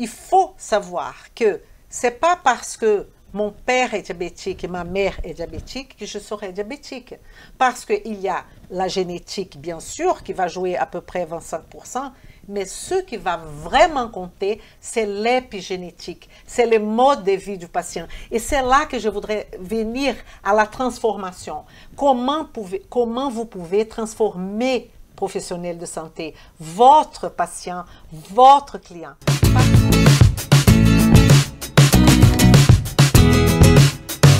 il faut savoir que c'est pas parce que mon père est diabétique et ma mère est diabétique que je serai diabétique. Parce qu'il y a la génétique, bien sûr, qui va jouer à peu près 25%, mais ce qui va vraiment compter, c'est l'épigénétique, c'est le mode de vie du patient. Et c'est là que je voudrais venir à la transformation. Comment vous pouvez transformer professionnel de santé, votre patient, votre client.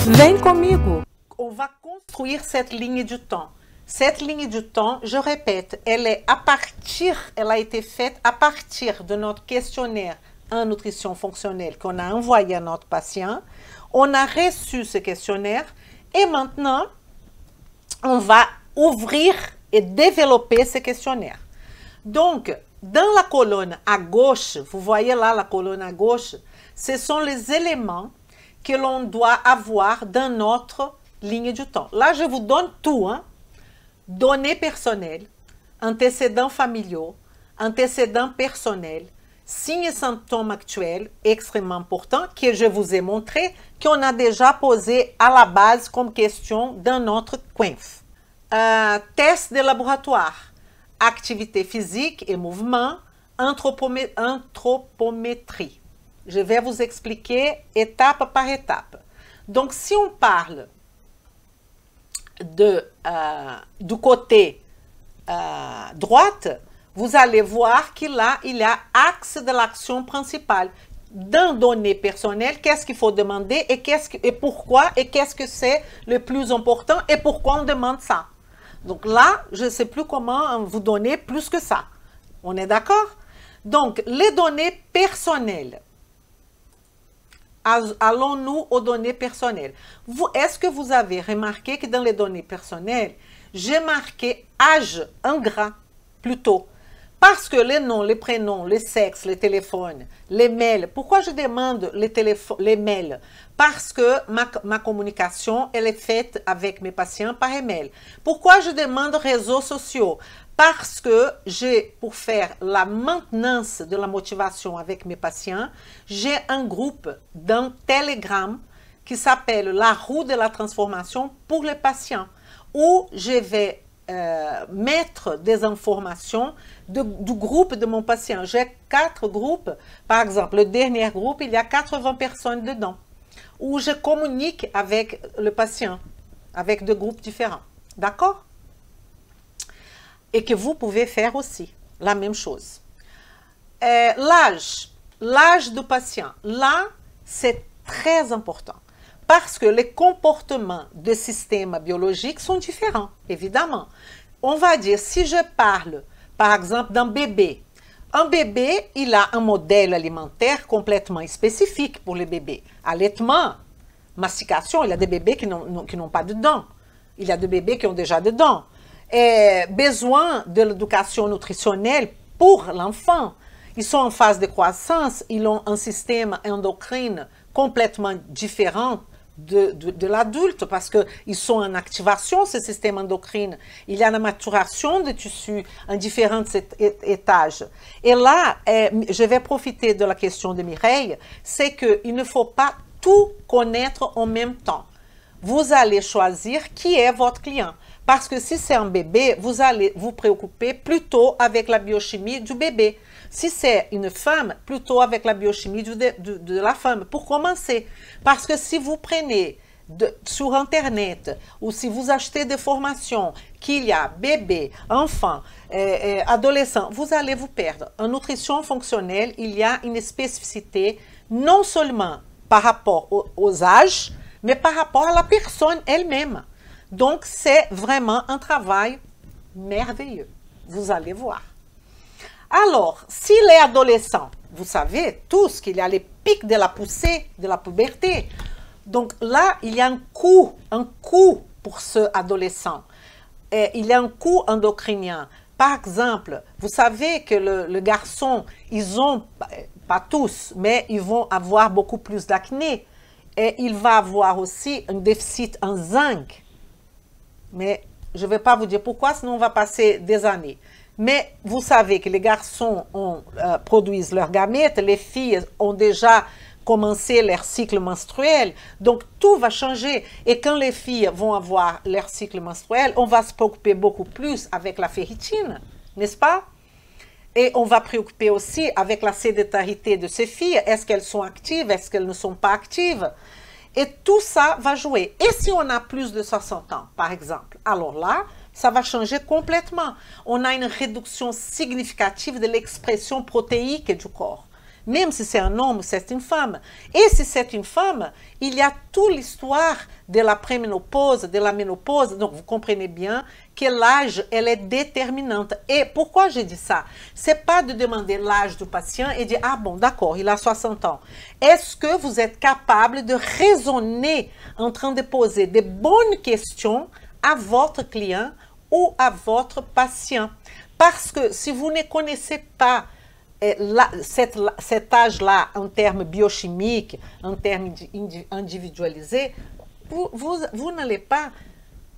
Vem comigo. On va construire cette ligne du temps. Cette ligne du temps, je répète, elle a été faite à partir de notre questionnaire en nutrition fonctionnelle qu'on a envoyé à notre patient. On a reçu ce questionnaire et maintenant, on va ouvrir et développer ce questionnaire. Donc, dans la colonne à gauche, vous voyez là la colonne à gauche, ce sont les éléments que l'on doit avoir dans notre ligne du temps. Là, je vous donne tout, hein? Données personnelles, antécédents familiaux, antécédents personnels, signes et symptômes actuels, extrêmement importants, que je vous ai montré, qu'on a déjà posé à la base comme question dans notre QINF. Test de laboratoire, activité physique et mouvement, anthropométrie. Je vais vous expliquer étape par étape. Donc, si on parle du côté droite, vous allez voir qu'il y a axe de l'action principale. Dans données personnelles, qu'est-ce qu'il faut demander et pourquoi et qu'est-ce que c'est le plus important et pourquoi on demande ça. Donc là, je ne sais plus comment vous donner plus que ça. On est d'accord? Donc, les données personnelles. Allons-nous aux données personnelles. Est-ce que vous avez remarqué que dans les données personnelles, j'ai marqué âge en gras plutôt? Parce que les noms, les prénoms, les sexes, les téléphones, les mails. Pourquoi je demande les mails? Parce que ma communication, elle est faite avec mes patients par email. Pourquoi je demande réseaux sociaux? Parce que pour faire la maintenance de la motivation avec mes patients, j'ai un groupe dans Telegram qui s'appelle la roue de la transformation pour les patients, où je vais mettre des informations du groupe de mon patient. J'ai 4 groupes. Par exemple, le dernier groupe, il y a 80 personnes dedans, où je communique avec le patient, avec 2 groupes différents. D'accord? Et que vous pouvez faire aussi la même chose. L'âge du patient, là, c'est très important parce que les comportements de système biologique sont différents, évidemment. On va dire, si je parle, par exemple, d'un bébé, un bébé, il a un modèle alimentaire complètement spécifique pour les bébés. Allaitement, mastication, il y a des bébés qui n'ont pas de dents. Il y a des bébés qui ont déjà des dents. Besoin de l'éducation nutritionnelle pour l'enfant. Ils sont en phase de croissance, ils ont un système endocrine complètement différent de l'adulte parce qu'ils sont en activation, ce système endocrine. Il y a la maturation des tissus en différents étages. Et là, je vais profiter de la question de Mireille, c'est qu'il ne faut pas tout connaître en même temps. Vous allez choisir qui est votre client. Parce que si c'est un bébé, vous allez vous préoccuper plutôt avec la biochimie du bébé. Si c'est une femme, plutôt avec la biochimie de la femme, pour commencer. Parce que si vous prenez sur Internet ou si vous achetez des formations qu'il y a bébé, enfant, adolescent, vous allez vous perdre. En nutrition fonctionnelle, il y a une spécificité non seulement par rapport aux âges, mais par rapport à la personne elle-même. Donc, c'est vraiment un travail merveilleux. Vous allez voir. Alors, s'il est adolescent, vous savez tous qu'il y a les pics de la poussée, de la puberté. Donc là, il y a un coût pour ce adolescent. Il y a un coût endocrinien. Par exemple, vous savez que le garçon, ils ont, pas tous, mais ils vont avoir beaucoup plus d'acné. Et il va avoir aussi un déficit en zinc. Mais je ne vais pas vous dire pourquoi, sinon on va passer des années. Mais vous savez que les garçons produisent leurs gamètes, les filles ont déjà commencé leur cycle menstruel, donc tout va changer. Et quand les filles vont avoir leur cycle menstruel, on va se préoccuper beaucoup plus avec la ferritine, n'est-ce pas? Et on va préoccuper aussi avec la sédentarité de ces filles. Est-ce qu'elles sont actives? Est-ce qu'elles ne sont pas actives? Et tout ça va jouer. Et si on a plus de 60 ans, par exemple, alors là, ça va changer complètement. On a une réduction significative de l'expression protéique du corps. Même si c'est un homme ou c'est une femme. Et si c'est une femme, il y a toute l'histoire de la préménopause, de la ménopause. Donc, vous comprenez bien que l'âge, elle est déterminante. Et pourquoi je dis ça? C'est pas de demander l'âge du patient et dire, ah bon, d'accord, il a 60 ans. Est-ce que vous êtes capable de raisonner en train de poser des bonnes questions à votre client ou à votre patient? Parce que si vous ne connaissez pas cet âge-là, en termes biochimiques, en termes individualisés, vous n'allez pas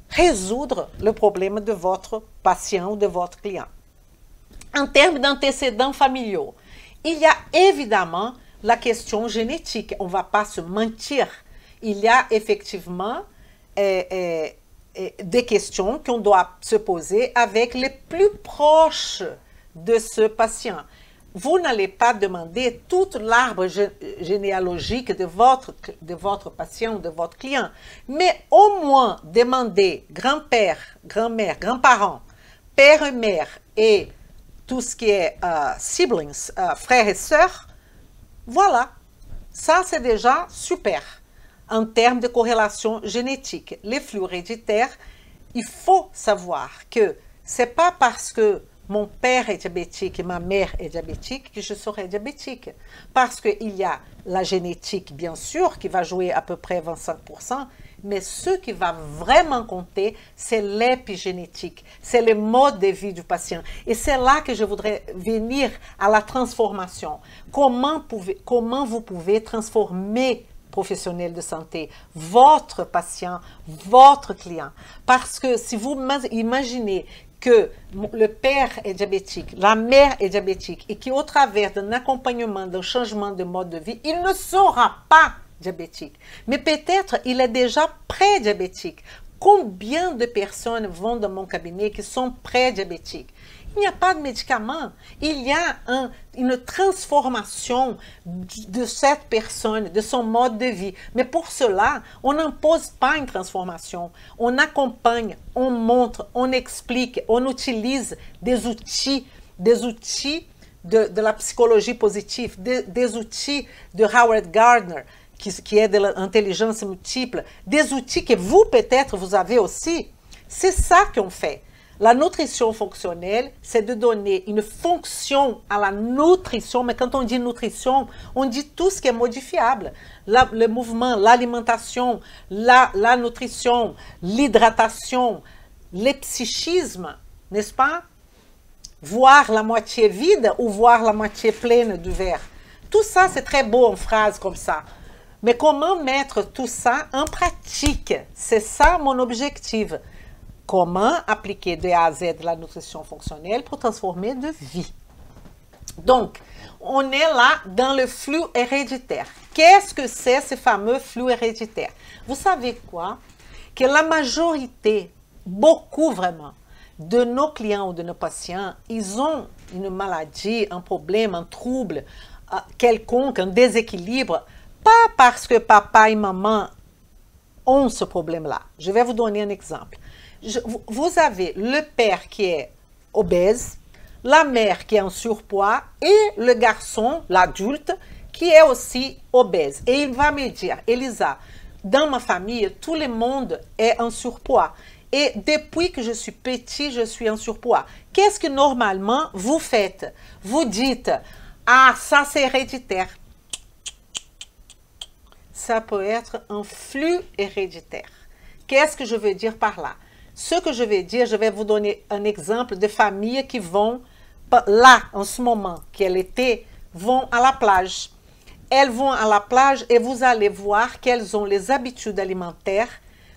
résoudre le problème de votre patient ou de votre client. En termes d'antécédents familiaux, il y a évidemment la question génétique. On ne va pas se mentir. Il y a effectivement des questions qu'on doit se poser avec les plus proches de ce patient. Vous n'allez pas demander toute l'arbre généalogique de votre patient ou de votre client, mais au moins demander grand-père, grand-mère, grands-parents, père et mère et tout ce qui est siblings, frères et sœurs. Voilà, ça c'est déjà super en termes de corrélation génétique. Les flux héréditaires, il faut savoir que c'est pas parce que mon père est diabétique et ma mère est diabétique que je serai diabétique. Parce qu'il y a la génétique, bien sûr, qui va jouer à peu près 25%, mais ce qui va vraiment compter, c'est l'épigénétique, c'est le mode de vie du patient. Et c'est là que je voudrais venir à la transformation. Comment vous pouvez transformer professionnel de santé, votre patient, votre client. Parce que si vous imaginez que le père est diabétique, la mère est diabétique et qu'au travers d'un accompagnement, d'un changement de mode de vie, il ne sera pas diabétique. Mais peut-être il est déjà pré-diabétique. Combien de personnes vont dans mon cabinet qui sont pré-diabétiques? Il n'y a pas de médicament. Il y a une transformation de cette personne, de son mode de vie. Mais pour cela, on n'impose pas une transformation. On accompagne, on montre, on explique, on utilise des outils de la psychologie positive, des outils de Howard Gardner, qui est de l'intelligence multiple, des outils que vous, peut-être, vous avez aussi. C'est ça qu'on fait. La nutrition fonctionnelle, c'est de donner une fonction à la nutrition, mais quand on dit nutrition, on dit tout ce qui est modifiable. Le mouvement, l'alimentation, la nutrition, l'hydratation, le psychisme, n'est-ce pas? Voir la moitié vide ou voir la moitié pleine du verre. Tout ça, c'est très beau en phrases comme ça. Mais comment mettre tout ça en pratique? C'est ça mon objectif. Comment appliquer de A à Z la nutrition fonctionnelle pour transformer de vie. Donc, on est là dans le flux héréditaire. Qu'est-ce que c'est ce fameux flux héréditaire? Vous savez quoi? Que la majorité, beaucoup vraiment, de nos clients ou de nos patients, ils ont une maladie, un problème, un trouble quelconque, un déséquilibre, pas parce que papa et maman ont ce problème-là. Je vais vous donner un exemple. Vous avez le père qui est obèse, la mère qui est en surpoids et le garçon, l'adulte, qui est aussi obèse. Et il va me dire, Elisa, dans ma famille, tout le monde est en surpoids. Et depuis que je suis petit, je suis en surpoids. Qu'est-ce que normalement vous faites? Vous dites, ah, ça c'est héréditaire. Ça peut être un flux héréditaire. Qu'est-ce que je veux dire par là? Ce que je vais dire, je vais vous donner un exemple de familles qui vont, là, en ce moment, qu'elles étaient, vont à la plage. Elles vont à la plage et vous allez voir qu'elles ont les habitudes alimentaires,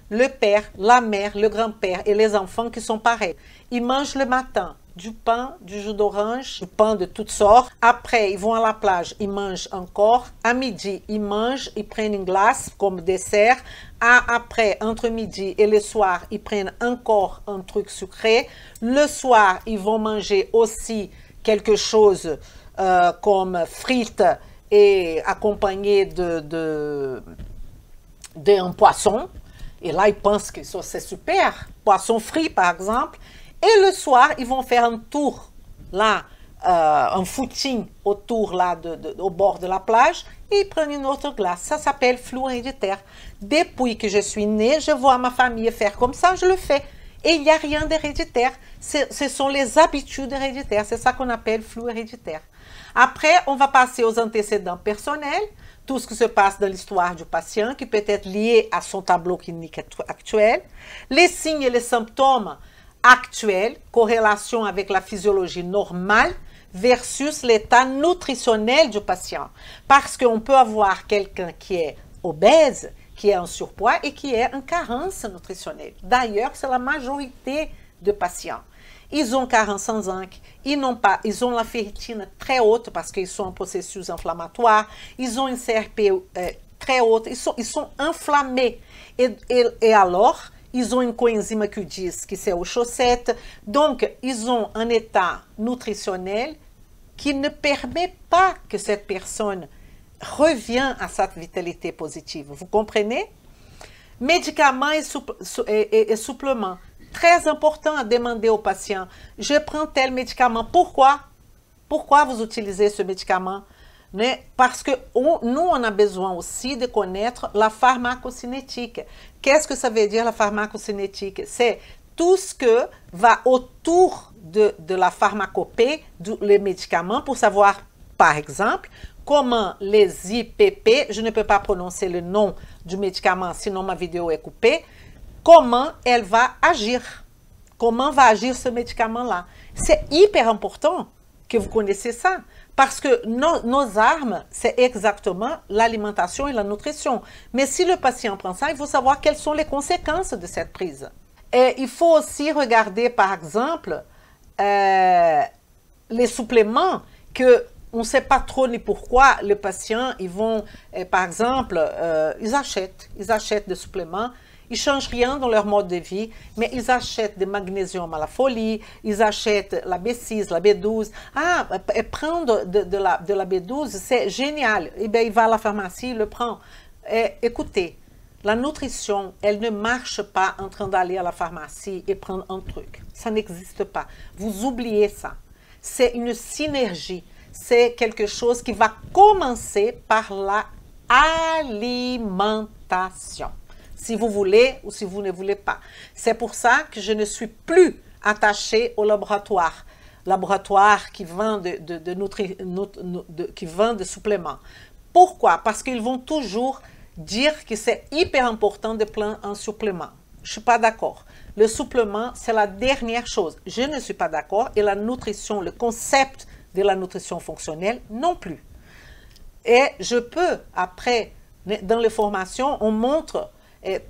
le père, la mère, le grand-père et les enfants qui sont pareils. Ils mangent le matin du pain, du jus d'orange, du pain de toutes sortes. Après, ils vont à la plage, ils mangent encore. À midi, ils mangent, ils prennent une glace comme dessert. Après, entre midi et le soir, ils prennent encore un truc sucré. Le soir, ils vont manger aussi quelque chose comme frites et accompagné d'un poisson. Et là, ils pensent que ça, c'est super. Poisson frit, par exemple. Et le soir, ils vont faire un tour, là, un footing autour, là, au bord de la plage. Et ils prennent une autre glace. Ça s'appelle flux héréditaire. Depuis que je suis née, je vois ma famille faire comme ça, je le fais. Et il n'y a rien d'héréditaire. Ce sont les habitudes héréditaires. C'est ça qu'on appelle flux héréditaire. Après, on va passer aux antécédents personnels. Tout ce qui se passe dans l'histoire du patient, qui peut être lié à son tableau clinique actuel. Les signes et les symptômes actuels, corrélation avec la physiologie normale versus l'état nutritionnel du patient. Parce qu'on peut avoir quelqu'un qui est obèse, qui est en surpoids et qui est en carence nutritionnelle. D'ailleurs, c'est la majorité de patients. Ils ont carence en zinc, ils ont la ferritine très haute parce qu'ils sont en processus inflammatoire, ils ont une CRP très haute, ils sont inflammés. Et alors, ils ont une coenzyme Q10 qui c'est aux chaussettes. Donc, ils ont un état nutritionnel qui ne permet pas que cette personne revienne à sa vitalité positive. Vous comprenez? Médicaments et suppléments. Très important à demander au patient. Je prends tel médicament. Pourquoi? Pourquoi vous utilisez ce médicament? Parce que nous, on a besoin aussi de connaître la pharmacocinétique. Qu'est-ce que ça veut dire la pharmacocinétique? C'est tout ce que va autour de la pharmacopée, les médicaments, pour savoir, par exemple, comment les IPP, je ne peux pas prononcer le nom du médicament, sinon ma vidéo est coupée, comment elle va agir. Comment va agir ce médicament-là. C'est hyper important que vous connaissiez ça. Parce que nos armes, c'est exactement l'alimentation et la nutrition. Mais si le patient prend ça, il faut savoir quelles sont les conséquences de cette prise. Et il faut aussi regarder, par exemple, les suppléments que on ne sait pas trop ni pourquoi les patients, ils vont, par exemple, ils achètent des suppléments. Ils ne changent rien dans leur mode de vie, mais ils achètent du magnésium à la folie, ils achètent la B6, la B12. Ah, prendre de la B12, c'est génial. Eh bien, il va à la pharmacie, il le prend. Écoutez, la nutrition, elle ne marche pas en train d'aller à la pharmacie et prendre un truc. Ça n'existe pas. Vous oubliez ça. C'est une synergie. C'est quelque chose qui va commencer par la alimentation. Si vous voulez ou si vous ne voulez pas. C'est pour ça que je ne suis plus attachée au laboratoire qui vend qui vend des suppléments. Pourquoi? Parce qu'ils vont toujours dire que c'est hyper important de prendre un supplément. Je ne suis pas d'accord. Le supplément, c'est la dernière chose. Je ne suis pas d'accord. Et la nutrition, le concept de la nutrition fonctionnelle, non plus. Et je peux, après, dans les formations, on montre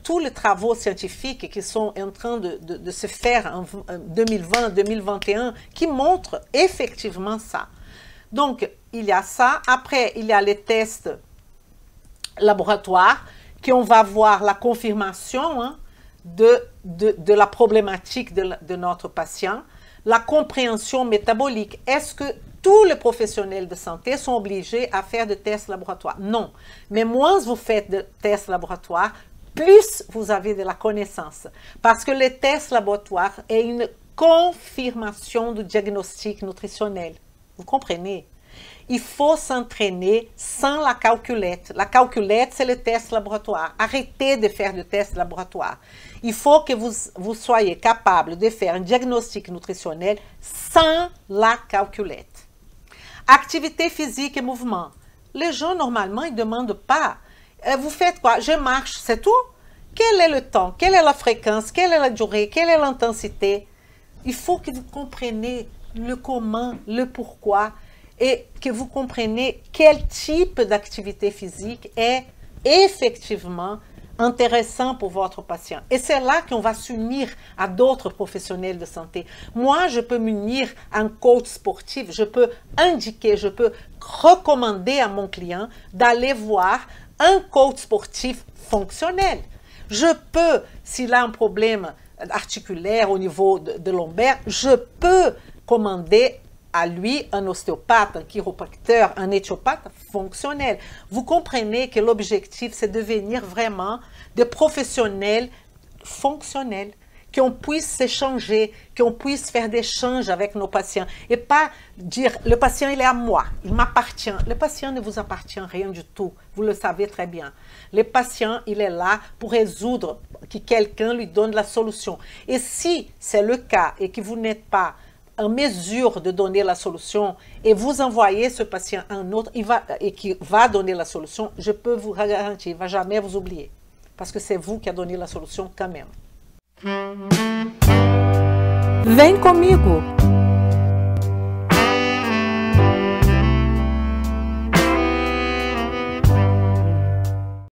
tous les travaux scientifiques qui sont en train de se faire en 2020, 2021, qui montrent effectivement ça. Donc, il y a ça. Après, il y a les tests laboratoires, qu'on va voir la confirmation de la problématique de notre patient, la compréhension métabolique. Est-ce que tous les professionnels de santé sont obligés à faire des tests laboratoires? Non. Mais moins vous faites de tests laboratoires, plus vous avez de la connaissance. Parce que les tests laboratoires est une confirmation du diagnostic nutritionnel. Vous comprenez? Il faut s'entraîner sans la calculette. La calculette, c'est le test laboratoire. Arrêtez de faire de tests laboratoires. Il faut que vous soyez capable de faire un diagnostic nutritionnel sans la calculette. Activité physique et mouvement. Les gens, normalement, ils ne demandent pas. Vous faites quoi? Je marche, c'est tout? Quel est le temps? Quelle est la fréquence? Quelle est la durée? Quelle est l'intensité? Il faut que vous compreniez le comment, le pourquoi et que vous compreniez quel type d'activité physique est effectivement intéressant pour votre patient. Et c'est là qu'on va s'unir à d'autres professionnels de santé. Moi, je peux m'unir à un coach sportif, je peux indiquer, je peux recommander à mon client d'aller voir un coach sportif fonctionnel. Je peux, s'il a un problème articulaire au niveau de lombaire, je peux commander à lui un ostéopathe, un chiropracteur, un éthiopathe fonctionnel. Vous comprenez que l'objectif, c'est de devenir vraiment des professionnels fonctionnels, qu'on puisse s'échanger, qu'on puisse faire des échanges avec nos patients et pas dire le patient il est à moi, il m'appartient. Le patient ne vous appartient rien du tout, vous le savez très bien. Le patient il est là pour résoudre, que quelqu'un lui donne la solution. Et si c'est le cas et que vous n'êtes pas en mesure de donner la solution et vous envoyez ce patient à un autre et qui va donner la solution, je peux vous garantir, il ne va jamais vous oublier. Parce que c'est vous qui avez donné la solution quand même. Vem comigo!